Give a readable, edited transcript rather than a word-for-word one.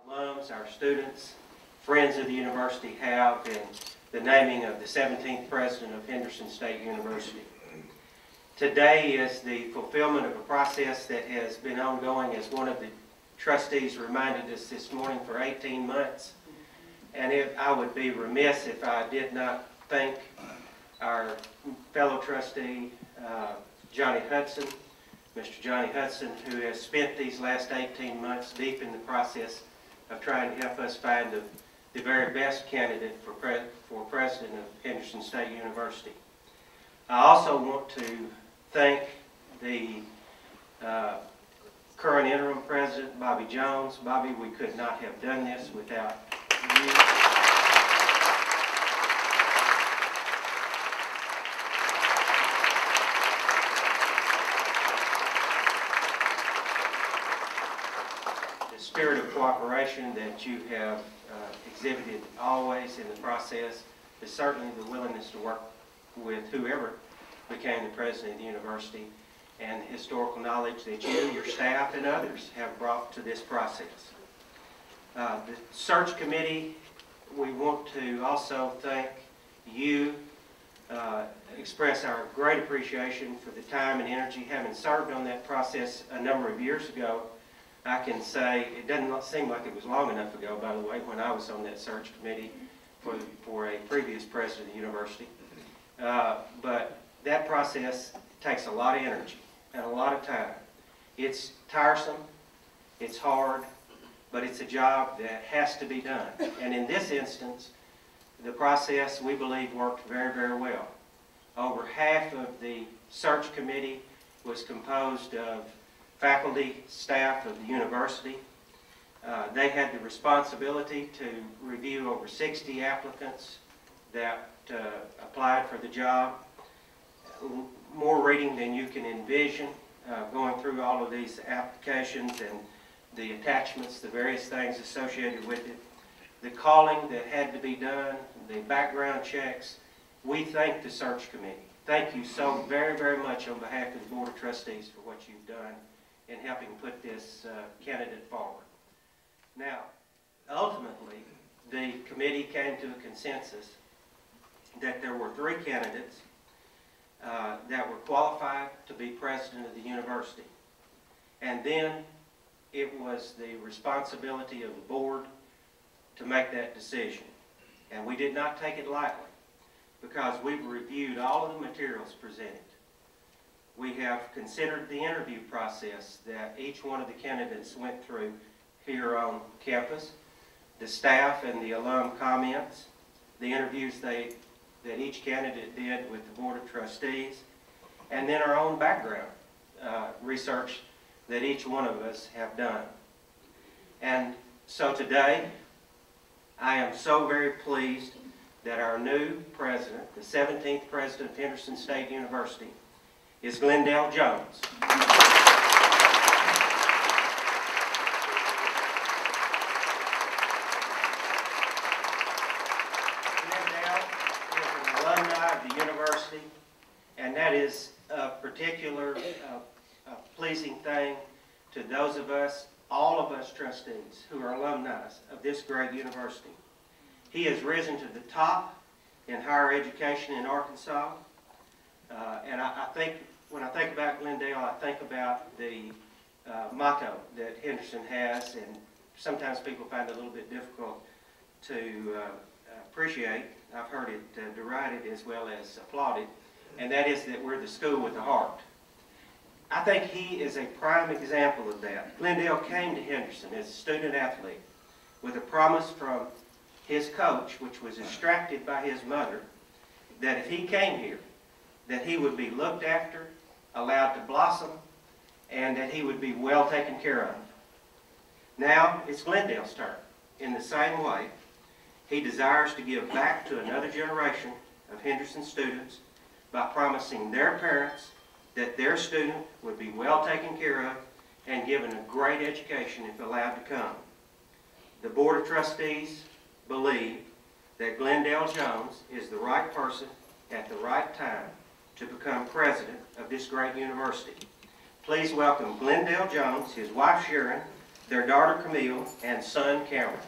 alums, our students, friends of the university have in the naming of the 17th president of Henderson State University. Today is the fulfillment of a process that has been ongoing, as one of the trustees reminded us this morning, for 18 months. And I would be remiss if I did not thank our fellow trustee, Johnny Hudson, Mr. Johnny Hudson, who has spent these last 18 months deep in the process of trying to help us find the very best candidate for president of Henderson State University. I also want to thank the current interim president, Bobby Jones. Bobby, we could not have done this without you. The spirit of cooperation that you have exhibited always in the process is certainly the willingness to work with whoever became the president of the university, and the historical knowledge that you, your staff, and others have brought to this process. The search committee, we want to also thank you, express our great appreciation for the time and energy. Having served on that process a number of years ago, I can say it doesn't seem like it was long enough ago, by the way, when I was on that search committee for a previous president of the university. But that process takes a lot of energy and a lot of time. It's tiresome, it's hard, but it's a job that has to be done. And in this instance, the process, we believe, worked very, very well. Over half of the search committee was composed of faculty, staff of the university. They had the responsibility to review over 60 applicants that applied for the job. More reading than you can envision, going through all of these applications and the attachments, the various things associated with it, the calling that had to be done, the background checks. We thank the search committee. Thank you so very, very much on behalf of the Board of Trustees for what you've done in helping put this candidate forward. Now, ultimately, the committee came to a consensus that there were 3 candidates that were qualified to be president of the university. And then it was the responsibility of the board to make that decision. And we did not take it lightly, because we've reviewed all of the materials presented. We have considered the interview process that each one of the candidates went through here on campus, the staff and the alum comments, the interviews that each candidate did with the Board of Trustees, and then our own background research that each one of us have done. And so today, I am so very pleased that our new president, the 17th president of Henderson State University, is Glendell Jones. And that is a particular pleasing thing to those of us, all of us trustees, who are alumni of this great university. He has risen to the top in higher education in Arkansas. And I think, when I think about Glendale, I think about the motto that Henderson has, and sometimes people find it a little bit difficult to appreciate. I've heard it derided as well as applauded. And that is that we're the school with the heart. I think he is a prime example of that. Glendale came to Henderson as a student athlete with a promise from his coach, which was extracted by his mother, that if he came here, that he would be looked after, allowed to blossom, and that he would be well taken care of. Now it's Glendale's turn. In the same way, he desires to give back to another generation of Henderson students by promising their parents that their student would be well taken care of and given a great education if allowed to come. The Board of Trustees believe that Glendell Jones is the right person at the right time to become president of this great university. Please welcome Glendell Jones, his wife Sharon, their daughter Camille, and son Cameron.